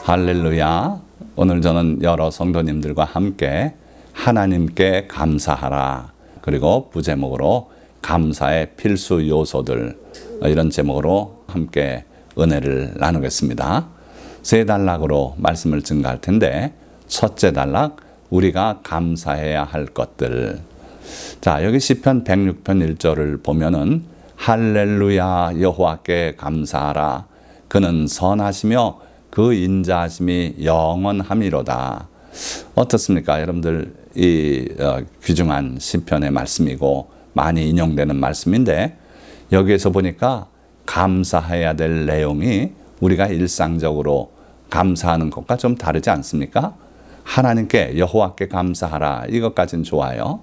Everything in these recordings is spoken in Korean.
할렐루야. 오늘 저는 여러 성도님들과 함께 하나님께 감사하라, 그리고 부제목으로 감사의 필수 요소들, 이런 제목으로 함께 은혜를 나누겠습니다. 세 단락으로 말씀을 증가할 텐데, 첫째 단락, 우리가 감사해야 할 것들. 자, 여기 시편 106편 1절을 보면은 할렐루야, 여호와께 감사하라. 그는 선하시며 그 인자하심이 영원함이로다. 어떻습니까? 여러분들, 이 귀중한 시편의 말씀이고 많이 인용되는 말씀인데, 여기에서 보니까 감사해야 될 내용이 우리가 일상적으로 감사하는 것과 좀 다르지 않습니까? 하나님께, 여호와께 감사하라, 이것까지는 좋아요.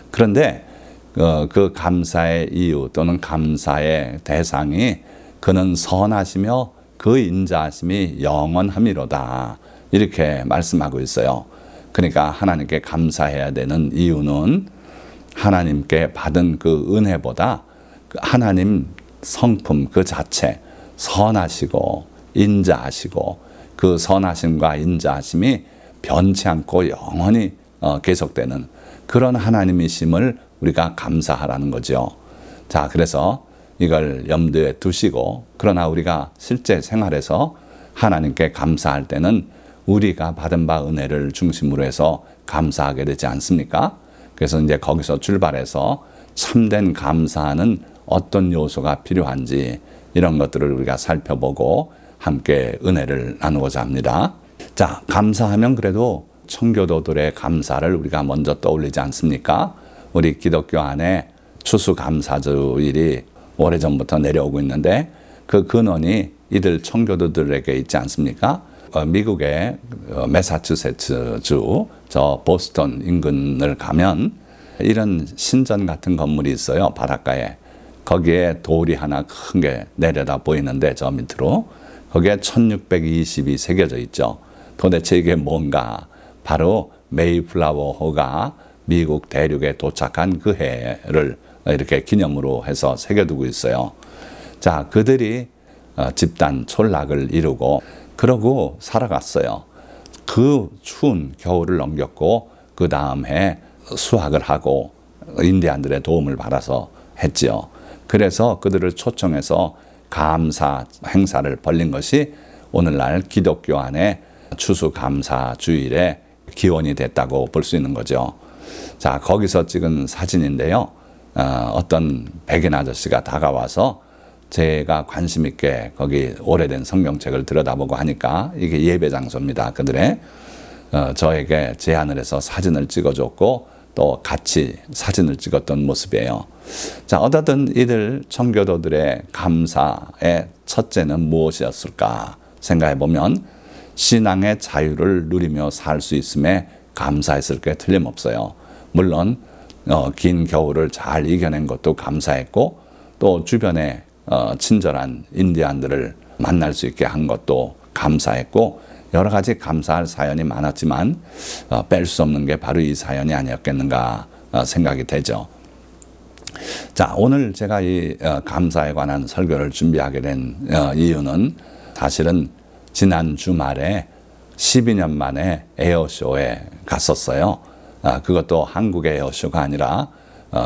그런데 그 감사의 이유 또는 감사의 대상이 그는 선하시며 그 인자하심이 영원함이로다, 이렇게 말씀하고 있어요. 그러니까 하나님께 감사해야 되는 이유는 하나님께 받은 그 은혜보다 하나님 성품 그 자체, 선하시고 인자하시고 그 선하심과 인자하심이 변치 않고 영원히 계속되는 그런 하나님이심을 우리가 감사하라는 거죠. 자, 그래서 이걸 염두에 두시고, 그러나 우리가 실제 생활에서 하나님께 감사할 때는 우리가 받은 바 은혜를 중심으로 해서 감사하게 되지 않습니까? 그래서 이제 거기서 출발해서 참된 감사하는 어떤 요소가 필요한지, 이런 것들을 우리가 살펴보고 함께 은혜를 나누고자 합니다. 자, 감사하면 그래도 청교도들의 감사를 우리가 먼저 떠올리지 않습니까? 우리 기독교 안에 추수감사주일이 오래전부터 내려오고 있는데, 그 근원이 이들 청교도들에게 있지 않습니까? 미국의 매사추세츠주 저 보스턴 인근을 가면 이런 신전 같은 건물이 있어요. 바닷가에. 거기에 돌이 하나 큰 게 내려다 보이는데, 저 밑으로 거기에 1620이 새겨져 있죠. 도대체 이게 뭔가? 바로 메이플라워호가 미국 대륙에 도착한 그 해를 이렇게 기념으로 해서 새겨두고 있어요. 자, 그들이 집단 촌락을 이루고 그러고 살아갔어요. 그 추운 겨울을 넘겼고 그 다음 해 수확을 하고 인디안들의 도움을 받아서 했지요. 그래서 그들을 초청해서 감사 행사를 벌린 것이 오늘날 기독교 안에 추수감사주일의 기원이 됐다고 볼 수 있는 거죠. 자, 거기서 찍은 사진인데요. 어떤 백인 아저씨가 다가와서 제가 관심 있게 거기 오래된 성경책을 들여다보고 하니까 이게 예배 장소입니다. 그들의 저에게 제안을 해서 사진을 찍어줬고 또 같이 사진을 찍었던 모습이에요. 자, 어쨌든 이들 청교도들의 감사의 첫째는 무엇이었을까 생각해 보면 신앙의 자유를 누리며 살 수 있음에 감사했을 게 틀림없어요. 물론 긴 겨울을 잘 이겨낸 것도 감사했고, 또 주변에 친절한 인디안들을 만날 수 있게 한 것도 감사했고, 여러 가지 감사할 사연이 많았지만 뺄 수 없는 게 바로 이 사연이 아니었겠는가 생각이 되죠. 자, 오늘 제가 이 감사에 관한 설교를 준비하게 된 이유는 사실은 지난 주말에 12년 만에 에어쇼에 갔었어요. 그것도 한국의 에어쇼가 아니라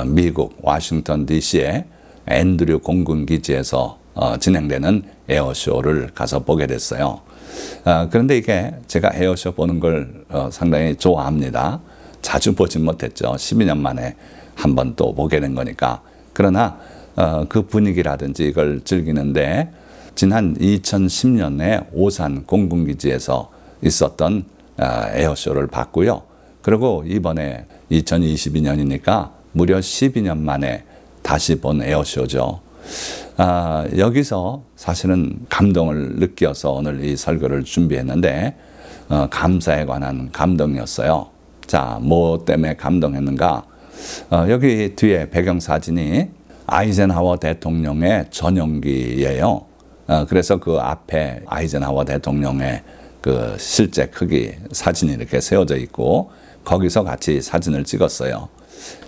미국 워싱턴 DC의 앤드류 공군기지에서 진행되는 에어쇼를 가서 보게 됐어요. 그런데 이게 제가 에어쇼 보는 걸 상당히 좋아합니다. 자주 보진 못했죠. 12년 만에 한 번 또 보게 된 거니까. 그러나 그 분위기라든지 이걸 즐기는데, 지난 2010년에 오산 공군기지에서 있었던 에어쇼를 봤고요. 그리고 이번에 2022년이니까 무려 12년 만에 다시 본 에어쇼죠. 여기서 사실은 감동을 느껴서 오늘 이 설교를 준비했는데, 감사에 관한 감동이었어요. 자, 뭐 때문에 감동했는가? 여기 뒤에 배경사진이 아이젠하워 대통령의 전용기예요. 그래서 그 앞에 아이젠하워 대통령의 그 실제 크기 사진이 이렇게 세워져 있고, 거기서 같이 사진을 찍었어요.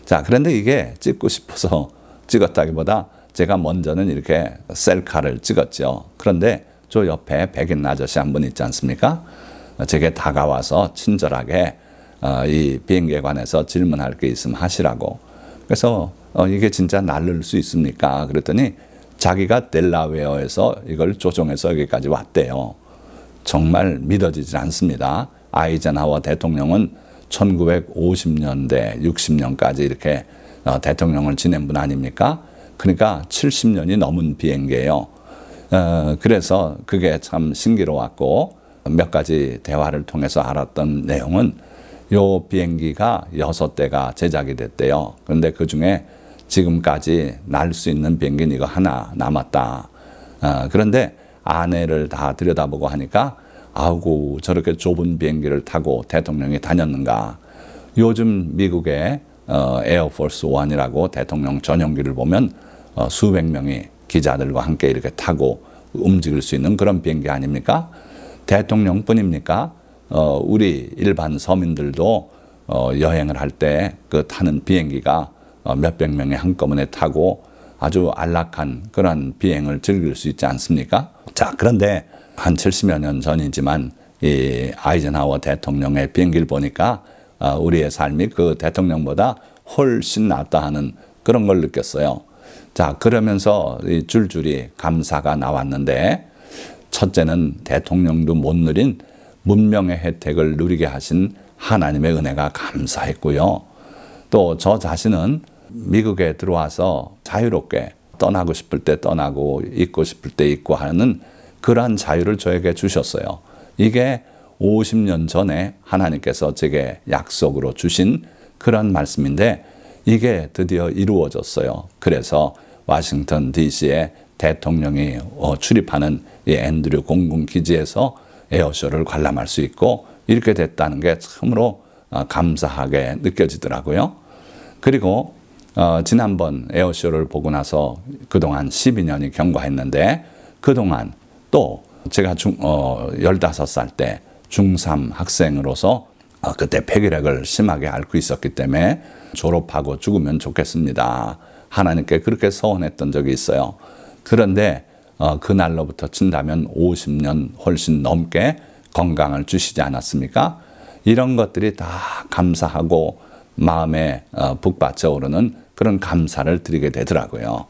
자, 그런데 이게 찍고 싶어서 찍었다기보다 제가 먼저는 이렇게 셀카를 찍었죠. 그런데 저 옆에 백인 아저씨 한 분 있지 않습니까? 제게 다가와서 친절하게 이 비행기에 관해서 질문할 게 있으면 하시라고. 그래서 이게 진짜 날릴 수 있습니까? 그랬더니 자기가 델라웨어에서 이걸 조종해서 여기까지 왔대요. 정말 믿어지지 않습니다. 아이젠하워 대통령은 1950년대, 60년까지 이렇게 대통령을 지낸 분 아닙니까? 그러니까 70년이 넘은 비행기예요. 그래서 그게 참 신기로웠고 몇 가지 대화를 통해서 알았던 내용은 요 비행기가 6대가 제작이 됐대요. 그런데 그중에 지금까지 날 수 있는 비행기는 이거 하나 남았다. 그런데 안에를 다 들여다보고 하니까 아이고 저렇게 좁은 비행기를 타고 대통령이 다녔는가. 요즘 미국의 에어포스 원이라고 대통령 전용기를 보면 수백 명이 기자들과 함께 이렇게 타고 움직일 수 있는 그런 비행기 아닙니까? 대통령뿐입니까? 우리 일반 서민들도 여행을 할 때 그 타는 비행기가 몇백 명이 한꺼번에 타고 아주 안락한 그런 비행을 즐길 수 있지 않습니까? 자, 그런데 한 70여 년 전이지만 이 아이젠하워 대통령의 비행기를 보니까 우리의 삶이 그 대통령보다 훨씬 낫다 하는 그런 걸 느꼈어요. 자, 그러면서 줄줄이 감사가 나왔는데 첫째는 대통령도 못 누린 문명의 혜택을 누리게 하신 하나님의 은혜가 감사했고요. 또 저 자신은 미국에 들어와서 자유롭게 떠나고 싶을 때 떠나고 있고 싶을 때 있고 하는 그러한 자유를 저에게 주셨어요. 이게 50년 전에 하나님께서 제게 약속으로 주신 그런 말씀인데 이게 드디어 이루어졌어요. 그래서 워싱턴 DC에 대통령이 출입하는 이 앤드류 공군기지에서 에어쇼를 관람할 수 있고 이렇게 됐다는 게 참으로 감사하게 느껴지더라고요. 그리고 지난번 에어쇼를 보고 나서 그동안 12년이 경과했는데 그동안 또 제가 15살 때 중3 학생으로서 그때 폐결핵을 심하게 앓고 있었기 때문에 졸업하고 죽으면 좋겠습니다. 하나님께 그렇게 서원했던 적이 있어요. 그런데 그날로부터 친다면 50년 훨씬 넘게 건강을 주시지 않았습니까? 이런 것들이 다 감사하고 마음에 북받쳐 오르는 그런 감사를 드리게 되더라고요.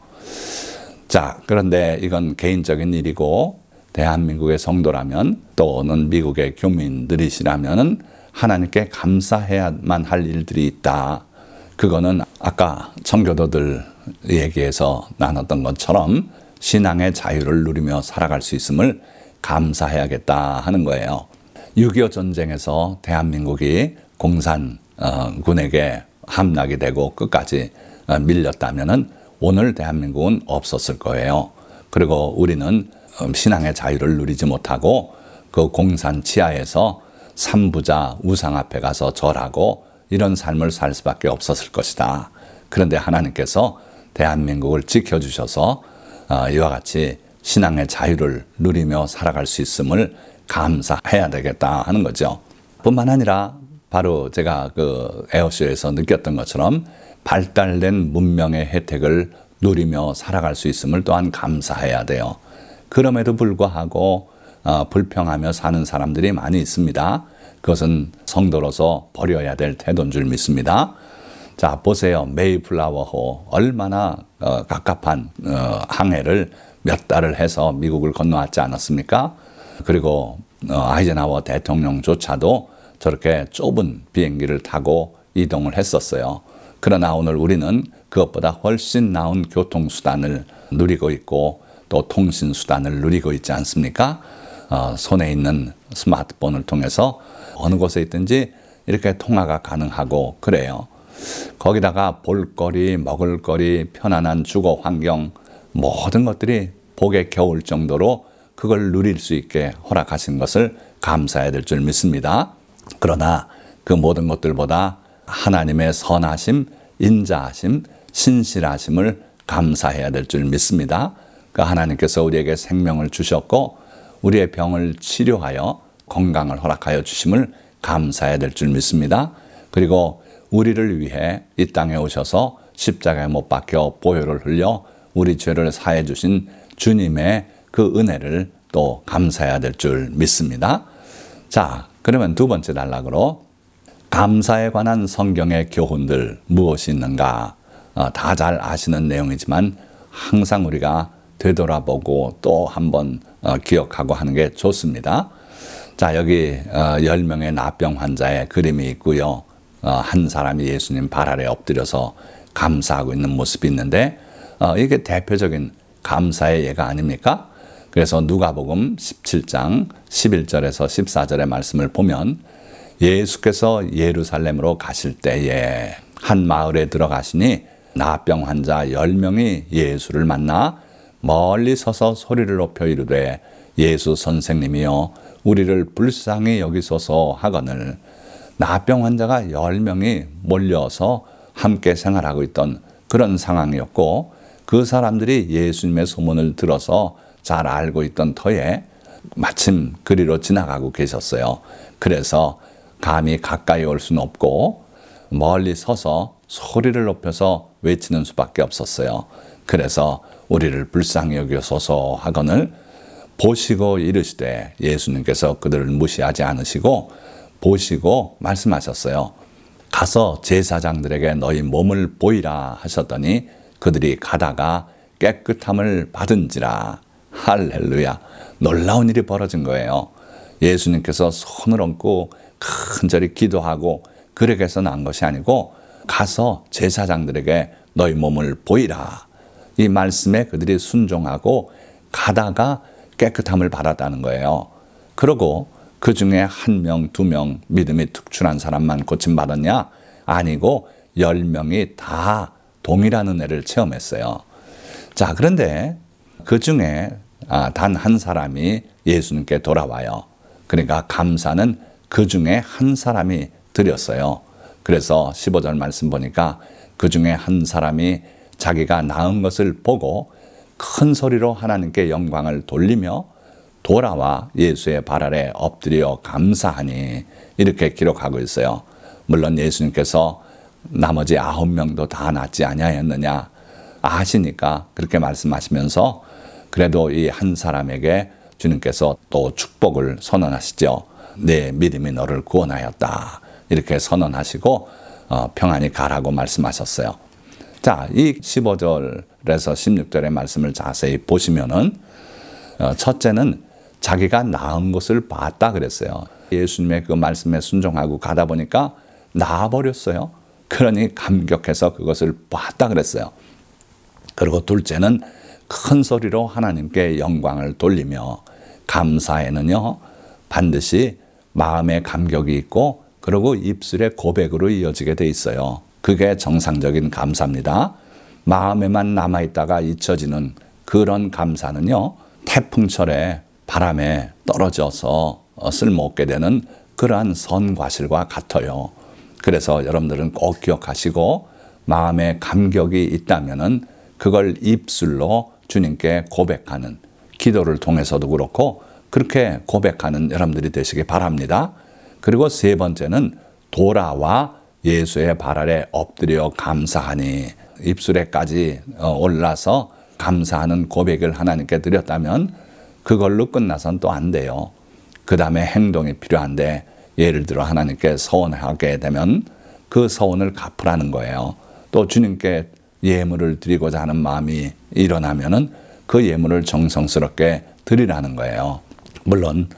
자, 그런데 이건 개인적인 일이고 대한민국의 성도라면 또는 미국의 교민들이시라면 하나님께 감사해야만 할 일들이 있다. 그거는 아까 청교도들 얘기에서 나눴던 것처럼 신앙의 자유를 누리며 살아갈 수 있음을 감사해야겠다 하는 거예요. 6.25 전쟁에서 대한민국이 공산군에게 함락이 되고 끝까지 밀렸다면 오늘 대한민국은 없었을 거예요. 그리고 우리는 신앙의 자유를 누리지 못하고 그 공산 치하에서 삼부자 우상 앞에 가서 절하고 이런 삶을 살 수밖에 없었을 것이다. 그런데 하나님께서 대한민국을 지켜주셔서 이와 같이 신앙의 자유를 누리며 살아갈 수 있음을 감사해야 되겠다 하는 거죠. 뿐만 아니라 바로 제가 그 에어쇼에서 느꼈던 것처럼 발달된 문명의 혜택을 누리며 살아갈 수 있음을 또한 감사해야 돼요. 그럼에도 불구하고 불평하며 사는 사람들이 많이 있습니다. 그것은 성도로서 버려야 될 태도인 줄 믿습니다. 자, 보세요. 메이플라워호 얼마나 갑갑한 항해를 몇 달을 해서 미국을 건너왔지 않았습니까? 그리고 아이젠하워 대통령조차도 저렇게 좁은 비행기를 타고 이동을 했었어요. 그러나 오늘 우리는 그것보다 훨씬 나은 교통수단을 누리고 있고 또 통신수단을 누리고 있지 않습니까? 손에 있는 스마트폰을 통해서 어느 곳에 있든지 이렇게 통화가 가능하고 그래요. 거기다가 볼거리, 먹을거리, 편안한 주거 환경 모든 것들이 복에 겨울 정도로 그걸 누릴 수 있게 허락하신 것을 감사해야 될 줄 믿습니다. 그러나 그 모든 것들보다 하나님의 선하심, 인자하심, 신실하심을 감사해야 될 줄 믿습니다. 그 하나님께서 우리에게 생명을 주셨고 우리의 병을 치료하여 건강을 허락하여 주심을 감사해야 될 줄 믿습니다. 그리고 우리를 위해 이 땅에 오셔서 십자가에 못 박혀 보혈을 흘려 우리 죄를 사해 주신 주님의 그 은혜를 또 감사해야 될 줄 믿습니다. 자, 그러면 두 번째 단락으로 감사에 관한 성경의 교훈들 무엇이 있는가? 다 잘 아시는 내용이지만 항상 우리가 되돌아보고 또 한번 기억하고 하는 게 좋습니다. 자, 여기 10명의 나병 환자의 그림이 있고요. 한 사람이 예수님 발 아래 엎드려서 감사하고 있는 모습이 있는데 이게 대표적인 감사의 예가 아닙니까? 그래서 누가복음 17장 11절에서 14절의 말씀을 보면 예수께서 예루살렘으로 가실 때에 한 마을에 들어가시니 나병 환자 10명이 예수를 만나 멀리 서서 소리를 높여 이르되 예수 선생님이여 우리를 불쌍히 여기소서 하거늘. 나병 환자가 10명이 몰려서 함께 생활하고 있던 그런 상황이었고 그 사람들이 예수님의 소문을 들어서 잘 알고 있던 터에 마침 그리로 지나가고 계셨어요. 그래서 감히 가까이 올 수는 없고 멀리 서서 소리를 높여서 외치는 수밖에 없었어요. 그래서 우리를 불쌍히 여기소서 하거늘 보시고 이르시되 예수님께서 그들을 무시하지 않으시고 보시고 말씀하셨어요. 가서 제사장들에게 너희 몸을 보이라 하셨더니 그들이 가다가 깨끗함을 받은지라. 할렐루야. 놀라운 일이 벌어진 거예요. 예수님께서 손을 얹고 간절히 기도하고 그렇게 해서 난 것이 아니고 가서 제사장들에게 너희 몸을 보이라. 이 말씀에 그들이 순종하고 가다가 깨끗함을 받았다는 거예요. 그러고 그 중에 1명, 2명 믿음이 특출한 사람만 고침받았냐? 아니고 10명이 다 동일한 은혜를 체험했어요. 자, 그런데 그 중에 단 한 사람이 예수님께 돌아와요. 그러니까 감사는 그 중에 한 사람이 드렸어요. 그래서 15절 말씀 보니까 그 중에 한 사람이 자기가 낳은 것을 보고 큰 소리로 하나님께 영광을 돌리며 돌아와 예수의 발 아래 엎드려 감사하니 이렇게 기록하고 있어요. 물론 예수님께서 나머지 9명도 다 낫지 아니하였느냐 아시니까 그렇게 말씀하시면서 그래도 이 한 사람에게 주님께서 또 축복을 선언하시죠. 내 믿음이 너를 구원하였다. 이렇게 선언하시고 평안히 가라고 말씀하셨어요. 자, 이 15절에서 16절의 말씀을 자세히 보시면은 첫째는 자기가 낳은 것을 봤다 그랬어요. 예수님의 그 말씀에 순종하고 가다 보니까 나아버렸어요. 그러니 감격해서 그것을 봤다 그랬어요. 그리고 둘째는 큰 소리로 하나님께 영광을 돌리며 감사에는요 반드시 마음의 감격이 있고 그리고 입술의 고백으로 이어지게 돼 있어요. 그게 정상적인 감사입니다. 마음에만 남아있다가 잊혀지는 그런 감사는요 태풍철에 바람에 떨어져서 쓸모없게 되는 그러한 선과실과 같아요. 그래서 여러분들은 꼭 기억하시고 마음에 감격이 있다면은 그걸 입술로 주님께 고백하는 기도를 통해서도 그렇고 그렇게 고백하는 여러분들이 되시기 바랍니다. 그리고 세 번째는 돌아와 예수의 발 아래 엎드려 감사하니 입술에까지 올라서 감사하는 고백을 하나님께 드렸다면 그걸로 끝나선 또 안 돼요. 그 다음에 행동이 필요한데 예를 들어 하나님께 서원하게 되면 그 서원을 갚으라는 거예요. 또 주님께 예물을 드리고자 하는 마음이 일어나면은 그 예물을 정성스럽게 드리라는 거예요. 물론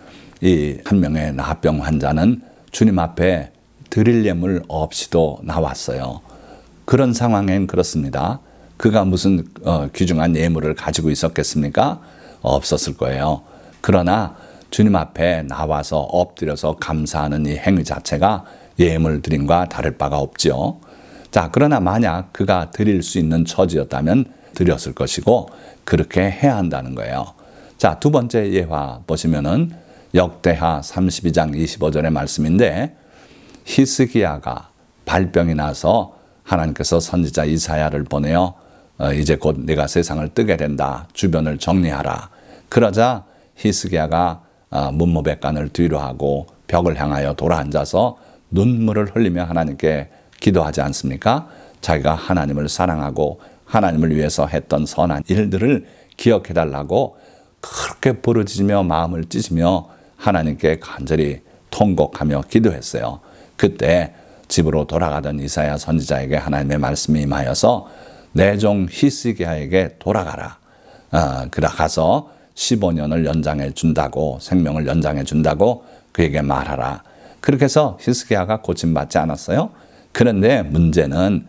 이 한 명의 나병 환자는 주님 앞에 드릴 예물 없이도 나왔어요. 그런 상황엔 그렇습니다. 그가 무슨 귀중한 예물을 가지고 있었겠습니까? 없었을 거예요. 그러나 주님 앞에 나와서 엎드려서 감사하는 이 행위 자체가 예물 드림과 다를 바가 없죠. 자, 그러나 만약 그가 드릴 수 있는 처지였다면 드렸을 것이고 그렇게 해야 한다는 거예요. 자, 두 번째 예화 보시면은 역대하 32장 25절의 말씀인데 히스기야가 발병이 나서 하나님께서 선지자 이사야를 보내어 이제 곧 내가 세상을 뜨게 된다. 주변을 정리하라. 그러자 히스기야가 문무백관을 뒤로 하고 벽을 향하여 돌아앉아서 눈물을 흘리며 하나님께 기도하지 않습니까? 자기가 하나님을 사랑하고 하나님을 위해서 했던 선한 일들을 기억해달라고 그렇게 부르짖으며 마음을 찢으며 하나님께 간절히 통곡하며 기도했어요. 그때 집으로 돌아가던 이사야 선지자에게 하나님의 말씀이 임하여서 내 종 히스기야에게 돌아가라. 가서 15년을 연장해 준다고, 생명을 연장해 준다고 그에게 말하라. 그렇게 해서 히스기야가 고침받지 않았어요. 그런데 문제는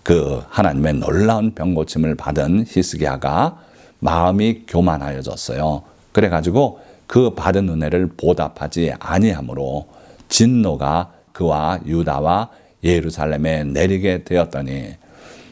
그 하나님의 놀라운 병고침을 받은 히스기야가 마음이 교만하여졌어요. 그래가지고 그 받은 은혜를 보답하지 아니하므로 진노가 그와 유다와 예루살렘에 내리게 되었더니,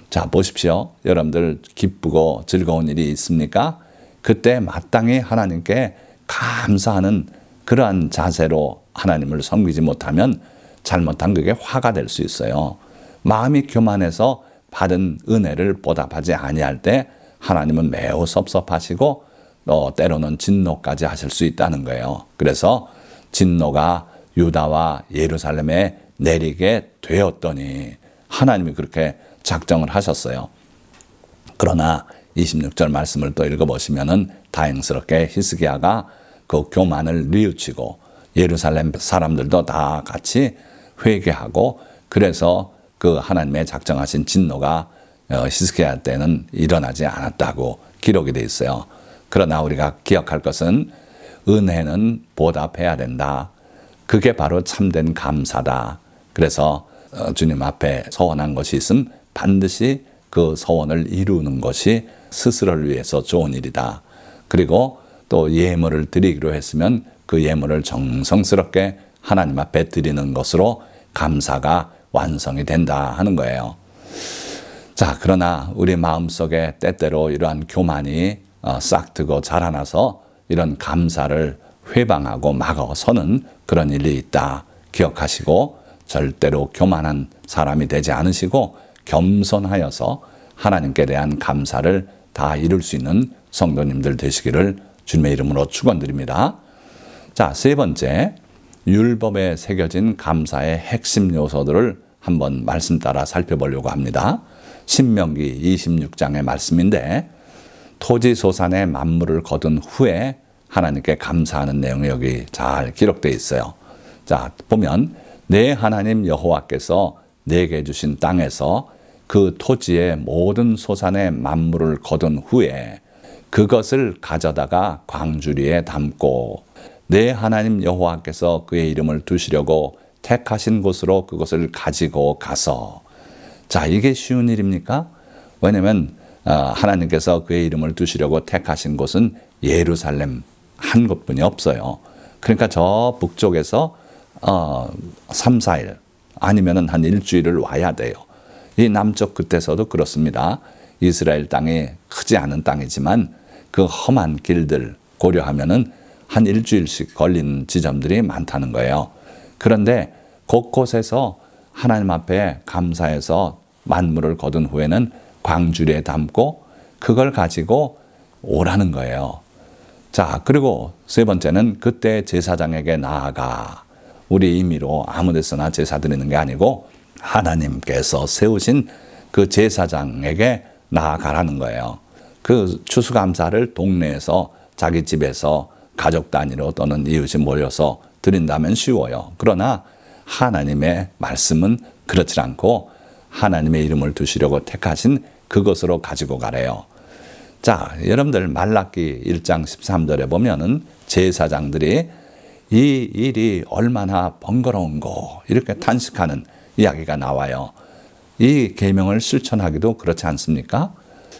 자 보십시오. 여러분들 기쁘고 즐거운 일이 있습니까? 그때 마땅히 하나님께 감사하는 그러한 자세로 하나님을 섬기지 못하면 잘못한 그게 화가 될 수 있어요. 마음이 교만해서 받은 은혜를 보답하지 아니할 때 하나님은 매우 섭섭하시고 때로는 진노까지 하실 수 있다는 거예요. 그래서 진노가 유다와 예루살렘에 내리게 되었더니 하나님이 그렇게 작정을 하셨어요. 그러나 26절 말씀을 또 읽어보시면은 다행스럽게 히스기야가 그 교만을 뉘우치고 예루살렘 사람들도 다 같이 회개하고, 그래서 그 하나님의 작정하신 진노가 히스기야 때는 일어나지 않았다고 기록이 되어 있어요. 그러나 우리가 기억할 것은 은혜는 보답해야 된다. 그게 바로 참된 감사다. 그래서 주님 앞에 서원한 것이 있음 반드시 그 서원을 이루는 것이 스스로를 위해서 좋은 일이다. 그리고 또 예물을 드리기로 했으면 그 예물을 정성스럽게 하나님 앞에 드리는 것으로 감사가 완성이 된다 하는 거예요. 자, 그러나 우리 마음속에 때때로 이러한 교만이 싹트고 자라나서 이런 감사를 회방하고 막아서는 그런 일이 있다. 기억하시고 절대로 교만한 사람이 되지 않으시고 겸손하여서 하나님께 대한 감사를 다 이룰 수 있는 성도님들 되시기를 주님의 이름으로 축원드립니다. 자, 세 번째, 율법에 새겨진 감사의 핵심 요소들을 한번 말씀 따라 살펴보려고 합니다. 신명기 26장의 말씀인데, 토지 소산의 만물을 거둔 후에 하나님께 감사하는 내용이 여기 잘 기록되어 있어요. 자, 보면 내 하나님 여호와께서 내게 주신 땅에서 그 토지의 모든 소산의 만물을 거둔 후에 그것을 가져다가 광주리에 담고 내 하나님 여호와께서 그의 이름을 두시려고 택하신 곳으로 그것을 가지고 가서, 자, 이게 쉬운 일입니까? 왜냐하면 하나님께서 그의 이름을 두시려고 택하신 곳은 예루살렘 한 곳뿐이 없어요. 그러니까 저 북쪽에서 3, 4일 아니면 한 일주일을 와야 돼요. 이 남쪽 끝에서도 그렇습니다. 이스라엘 땅이 크지 않은 땅이지만 그 험한 길들 고려하면은 한 일주일씩 걸리는 지점들이 많다는 거예요. 그런데 곳곳에서 하나님 앞에 감사해서 만물을 거둔 후에는 광주리에 담고 그걸 가지고 오라는 거예요. 자, 그리고 세 번째는 그때 제사장에게 나아가, 우리 임의로 아무 데서나 제사 드리는 게 아니고 하나님께서 세우신 그 제사장에게 나아가라는 거예요. 그 추수감사를 동네에서 자기 집에서 가족 단위로 또는 이웃이 모여서 드린다면 쉬워요. 그러나 하나님의 말씀은 그렇지 않고 하나님의 이름을 두시려고 택하신 그것으로 가지고 가래요. 자, 여러분들 말라기 1장 13절에 보면은 제사장들이 이 일이 얼마나 번거로운고 이렇게 탄식하는 이야기가 나와요. 이 계명을 실천하기도 그렇지 않습니까?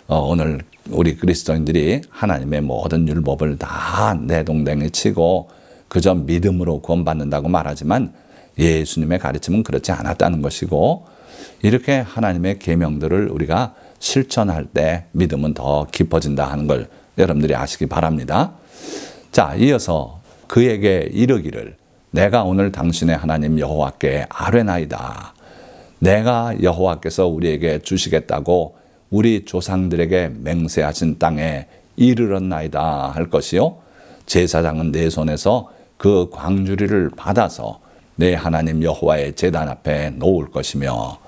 오늘 우리 그리스도인들이 하나님의 모든 율법을 다 내동댕이 치고 그저 믿음으로 구원받는다고 말하지만 예수님의 가르침은 그렇지 않았다는 것이고, 이렇게 하나님의 계명들을 우리가 실천할 때 믿음은 더 깊어진다 하는 걸 여러분들이 아시기 바랍니다. 자, 이어서 그에게 이르기를 내가 오늘 당신의 하나님 여호와께 아뢰나이다. 내가 여호와께서 우리에게 주시겠다고 우리 조상들에게 맹세하신 땅에 이르렀나이다 할 것이요, 제사장은 내 손에서 그 광주리를 받아서 내 하나님 여호와의 제단 앞에 놓을 것이며.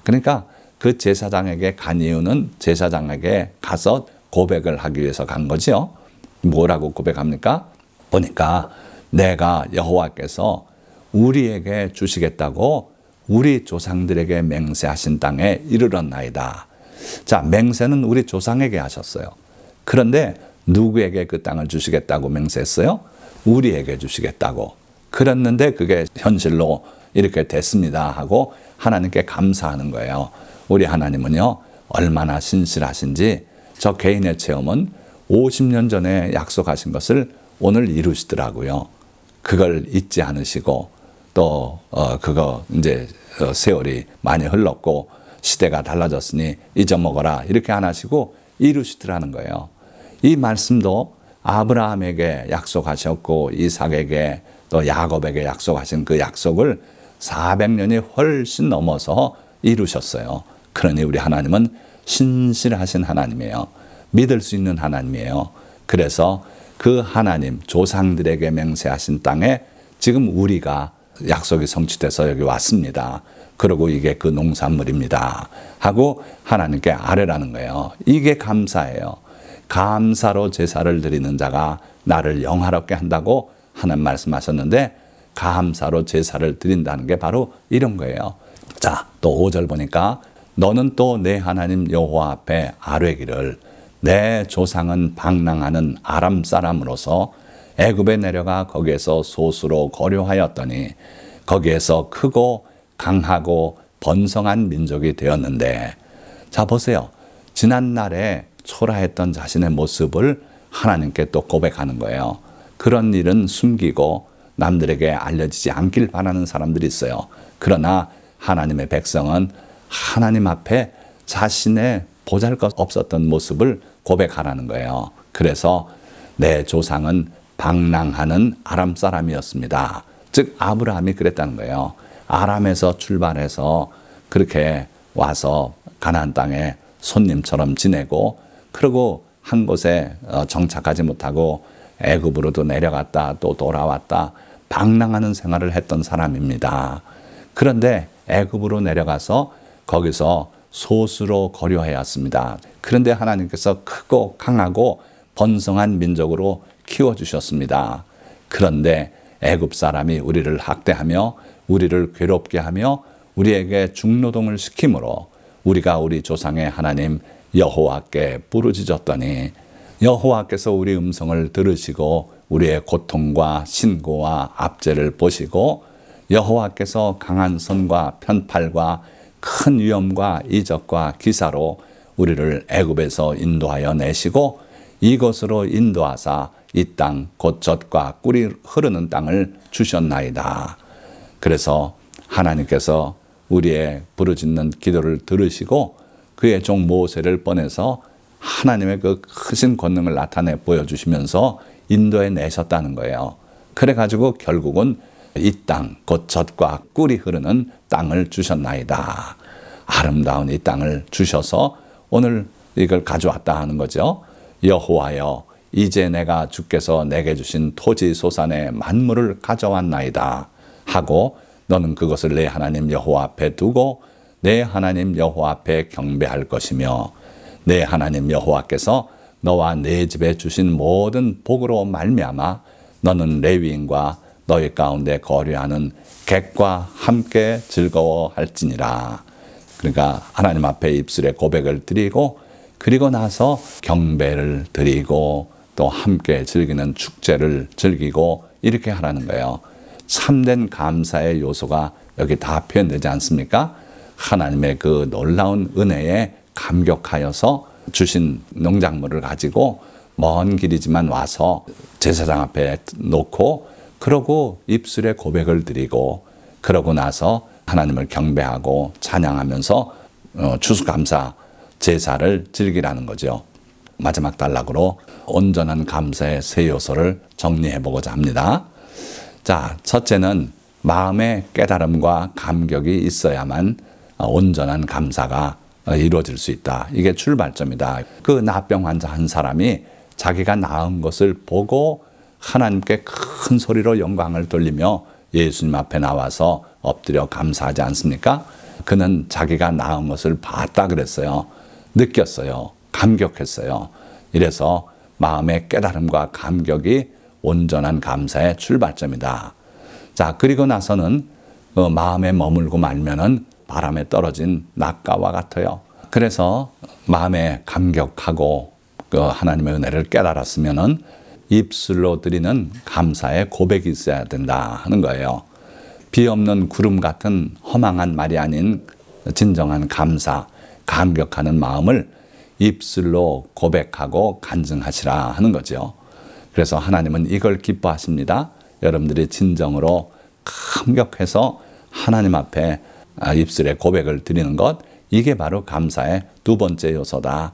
그러니까 그 제사장에게 간 이유는 제사장에게 가서 고백을 하기 위해서 간 거죠. 뭐라고 고백합니까? 보니까 내가 여호와께서 우리에게 주시겠다고 우리 조상들에게 맹세하신 땅에 이르렀나이다. 자, 맹세는 우리 조상에게 하셨어요. 그런데 누구에게 그 땅을 주시겠다고 맹세했어요? 우리에게 주시겠다고. 그랬는데 그게 현실로 이렇게 됐습니다 하고 하나님께 감사하는 거예요. 우리 하나님은요, 얼마나 신실하신지 저 개인의 체험은 50년 전에 약속하신 것을 오늘 이루시더라고요. 그걸 잊지 않으시고 또 그거 이제 세월이 많이 흘렀고 시대가 달라졌으니 잊어먹어라 이렇게 안 하시고 이루시더라는 거예요. 이 말씀도 아브라함에게 약속하셨고 이삭에게 또 야곱에게 약속하신 그 약속을 400년이 훨씬 넘어서 이루셨어요. 그러니 우리 하나님은 신실하신 하나님이에요. 믿을 수 있는 하나님이에요. 그래서 그 하나님, 조상들에게 맹세하신 땅에 지금 우리가 약속이 성취돼서 여기 왔습니다. 그리고 이게 그 농산물입니다 하고 하나님께 아뢰라는 거예요. 이게 감사예요. 감사로 제사를 드리는 자가 나를 영화롭게 한다고 하나님 말씀하셨는데 감사로 제사를 드린다는 게 바로 이런 거예요. 자, 또 5절 보니까 너는 또 내 하나님 여호와 앞에 아뢰기를 내 조상은 방랑하는 아람 사람으로서 애굽에 내려가 거기에서 소수로 거류하였더니 거기에서 크고 강하고 번성한 민족이 되었는데, 자 보세요. 지난날에 초라했던 자신의 모습을 하나님께 또 고백하는 거예요. 그런 일은 숨기고 남들에게 알려지지 않길 바라는 사람들이 있어요. 그러나 하나님의 백성은 하나님 앞에 자신의 보잘것 없었던 모습을 고백하라는 거예요. 그래서 내 조상은 방랑하는 아람 사람이었습니다. 즉 아브라함이 그랬다는 거예요. 아람에서 출발해서 그렇게 와서 가나안 땅에 손님처럼 지내고 그리고 한 곳에 정착하지 못하고 애굽으로도 내려갔다 또 돌아왔다 방랑하는 생활을 했던 사람입니다. 그런데 애굽으로 내려가서 거기서 소수로 거류하였습니다. 그런데 하나님께서 크고 강하고 번성한 민족으로 키워주셨습니다. 그런데 애굽 사람이 우리를 학대하며 우리를 괴롭게 하며 우리에게 중노동을 시키므로 우리가 우리 조상의 하나님 여호와께 부르짖었더니 여호와께서 우리 음성을 들으시고 우리의 고통과 신고와 압제를 보시고 여호와께서 강한 손과 편팔과 큰 위험과 이적과 기사로 우리를 애굽에서 인도하여 내시고 이곳으로 인도하사 이 땅 곧 젖과 꿀이 흐르는 땅을 주셨나이다. 그래서 하나님께서 우리의 부르짖는 기도를 들으시고 그의 종 모세를 보내서 하나님의 그 크신 권능을 나타내 보여주시면서 인도해 내셨다는 거예요. 그래가지고 결국은 이 땅 곧 젖과 꿀이 흐르는 땅을 주셨나이다. 아름다운 이 땅을 주셔서 오늘 이걸 가져왔다 하는 거죠. 여호와여 이제 내가 주께서 내게 주신 토지 소산의 만물을 가져왔나이다 하고 너는 그것을 내 하나님 여호와 앞에 두고 내 하나님 여호와 앞에 경배할 것이며 내 하나님 여호와께서 너와 내 집에 주신 모든 복으로 말미암아 너는 레위인과 너희 가운데 거류하는 객과 함께 즐거워할지니라. 그러니까 하나님 앞에 입술에 고백을 드리고 그리고 나서 경배를 드리고 또 함께 즐기는 축제를 즐기고 이렇게 하라는 거예요. 참된 감사의 요소가 여기 다 표현되지 않습니까? 하나님의 그 놀라운 은혜에 감격하여서 주신 농작물을 가지고 먼 길이지만 와서 제사장 앞에 놓고 그러고 입술에 고백을 드리고 그러고 나서 하나님을 경배하고 찬양하면서 추수감사 제사를 즐기라는 거죠. 마지막 단락으로 온전한 감사의 세 요소를 정리해 보고자 합니다. 자, 첫째는 마음의 깨달음과 감격이 있어야만 온전한 감사가 이루어질 수 있다. 이게 출발점이다. 그 나병 환자 한 사람이 자기가 나은 것을 보고 하나님께 큰 소리로 영광을 돌리며 예수님 앞에 나와서 엎드려 감사하지 않습니까? 그는 자기가 나은 것을 봤다 그랬어요. 느꼈어요. 감격했어요. 이래서 마음의 깨달음과 감격이 온전한 감사의 출발점이다. 자, 그리고 나서는 마음에 머물고 말면은 바람에 떨어진 낙가와 같아요. 그래서 마음에 감격하고 하나님의 은혜를 깨달았으면은 입술로 드리는 감사의 고백이 있어야 된다 하는 거예요. 비 없는 구름 같은 허망한 말이 아닌 진정한 감사, 감격하는 마음을 입술로 고백하고 간증하시라 하는 거죠. 그래서 하나님은 이걸 기뻐하십니다. 여러분들이 진정으로 감격해서 하나님 앞에 입술에 고백을 드리는 것, 이게 바로 감사의 두 번째 요소다.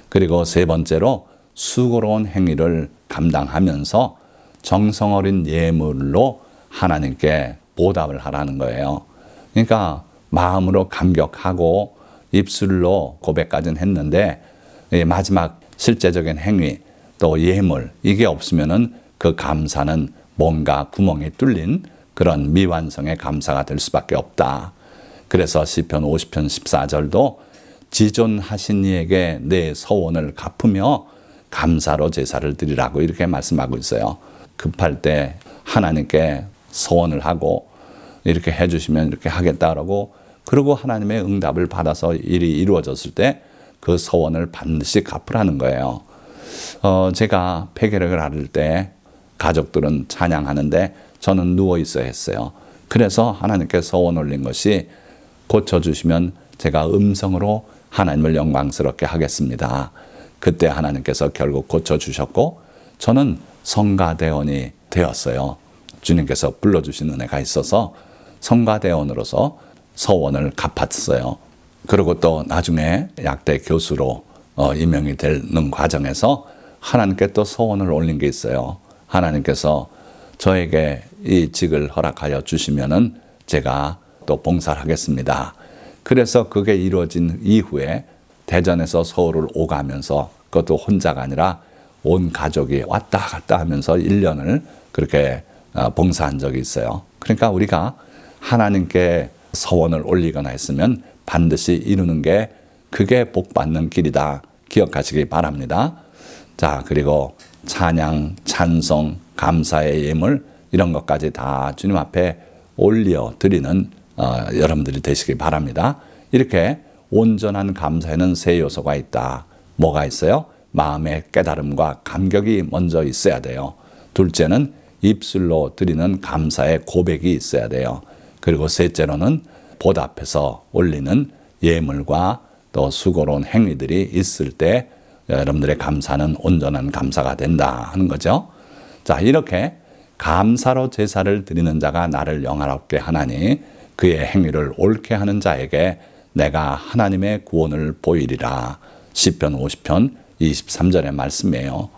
그리고 세 번째로 수고로운 행위를 감당하면서 정성 어린 예물로 하나님께 보답을 하라는 거예요. 그러니까 마음으로 감격하고 입술로 고백까지는 했는데 마지막 실제적인 행위 또 예물, 이게 없으면은 그 감사는 뭔가 구멍이 뚫린 그런 미완성의 감사가 될 수밖에 없다. 그래서 시편 50편 14절도 지존하신 이에게 내 서원을 갚으며 감사로 제사를 드리라고 이렇게 말씀하고 있어요. 급할 때 하나님께 서원을 하고 이렇게 해주시면 이렇게 하겠다라고, 그리고 하나님의 응답을 받아서 일이 이루어졌을 때 그 서원을 반드시 갚으라는 거예요. 제가 폐결핵을 앓을 때 가족들은 찬양하는데 저는 누워 있어야 했어요. 그래서 하나님께 서원 올린 것이 고쳐주시면 제가 음성으로 하나님을 영광스럽게 하겠습니다. 그때 하나님께서 결국 고쳐주셨고 저는 성가대원이 되었어요. 주님께서 불러주신 은혜가 있어서 성가대원으로서 서원을 갚았어요. 그리고 또 나중에 약대 교수로 임명이 되는 과정에서 하나님께 또 서원을 올린 게 있어요. 하나님께서 저에게 이 직을 허락하여 주시면은 제가 또 봉사를 하겠습니다. 그래서 그게 이루어진 이후에 대전에서 서울을 오가면서, 그것도 혼자가 아니라 온 가족이 왔다 갔다 하면서 1년을 그렇게 봉사한 적이 있어요. 그러니까 우리가 하나님께 서원을 올리거나 했으면 반드시 이루는 게 그게 복받는 길이다. 기억하시기 바랍니다. 자, 그리고 찬양, 찬송, 감사의 예물 이런 것까지 다 주님 앞에 올려 드리는 여러분들이 되시기 바랍니다. 이렇게 온전한 감사에는 세 요소가 있다. 뭐가 있어요? 마음의 깨달음과 감격이 먼저 있어야 돼요. 둘째는 입술로 드리는 감사의 고백이 있어야 돼요. 그리고 셋째로는 보답해서 올리는 예물과 또 수고로운 행위들이 있을 때 여러분들의 감사는 온전한 감사가 된다 하는 거죠. 자, 이렇게 감사로 제사를 드리는 자가 나를 영화롭게 하나니 그의 행위를 옳게 하는 자에게 내가 하나님의 구원을 보이리라. 시편 50편 23절의 말씀이에요.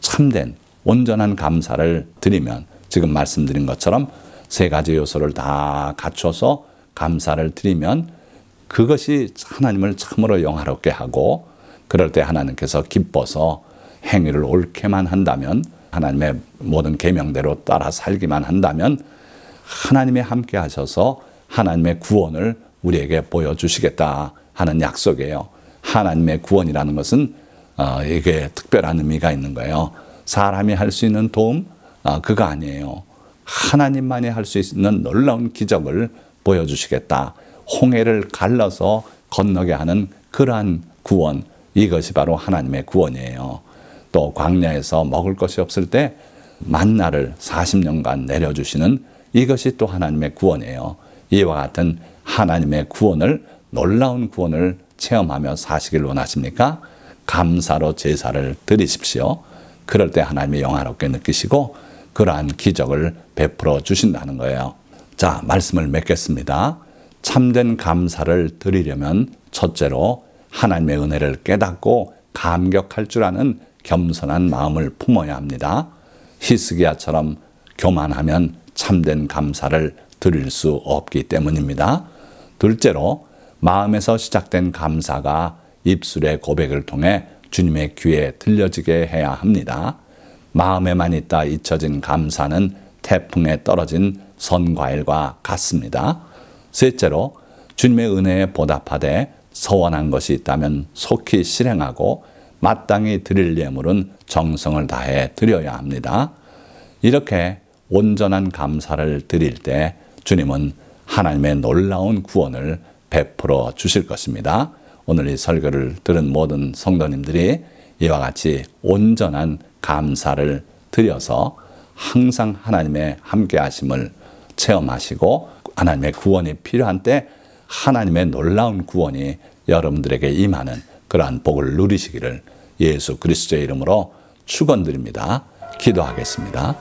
참된 온전한 감사를 드리면 지금 말씀드린 것처럼 세 가지 요소를 다 갖춰서 감사를 드리면 그것이 하나님을 참으로 영화롭게 하고, 그럴 때 하나님께서 기뻐서 행위를 옳게만 한다면, 하나님의 모든 계명대로 따라 살기만 한다면 하나님이 함께 하셔서 하나님의 구원을 우리에게 보여주시겠다 하는 약속이에요. 하나님의 구원이라는 것은 이게 특별한 의미가 있는 거예요. 사람이 할 수 있는 도움 그거 아니에요. 하나님만이 할 수 있는 놀라운 기적을 보여주시겠다. 홍해를 갈라서 건너게 하는 그러한 구원, 이것이 바로 하나님의 구원이에요. 또 광야에서 먹을 것이 없을 때 만나를 40년간 내려주시는 이것이 또 하나님의 구원이에요. 이와 같은 하나님의 구원을, 놀라운 구원을 체험하며 사시길 원하십니까? 감사로 제사를 드리십시오. 그럴 때 하나님이 영화롭게 느끼시고 그러한 기적을 베풀어 주신다는 거예요. 자, 말씀을 맺겠습니다. 참된 감사를 드리려면 첫째로 하나님의 은혜를 깨닫고 감격할 줄 아는 겸손한 마음을 품어야 합니다. 히스기야처럼 교만하면 참된 감사를 드릴 수 없기 때문입니다. 둘째로 마음에서 시작된 감사가 입술의 고백을 통해 주님의 귀에 들려지게 해야 합니다. 마음에만 있다 잊혀진 감사는 태풍에 떨어진 선과일과 같습니다. 셋째로 주님의 은혜에 보답하되 서원한 것이 있다면 속히 실행하고 마땅히 드릴 예물은 정성을 다해 드려야 합니다. 이렇게 온전한 감사를 드릴 때 주님은 하나님의 놀라운 구원을 베풀어 주실 것입니다. 오늘 이 설교를 들은 모든 성도님들이 이와 같이 온전한 감사를 드려서 항상 하나님의 함께 하심을 체험하시고 하나님의 구원이 필요한 때 하나님의 놀라운 구원이 여러분들에게 임하는 그러한 복을 누리시기를 예수 그리스도의 이름으로 축원드립니다. 기도하겠습니다.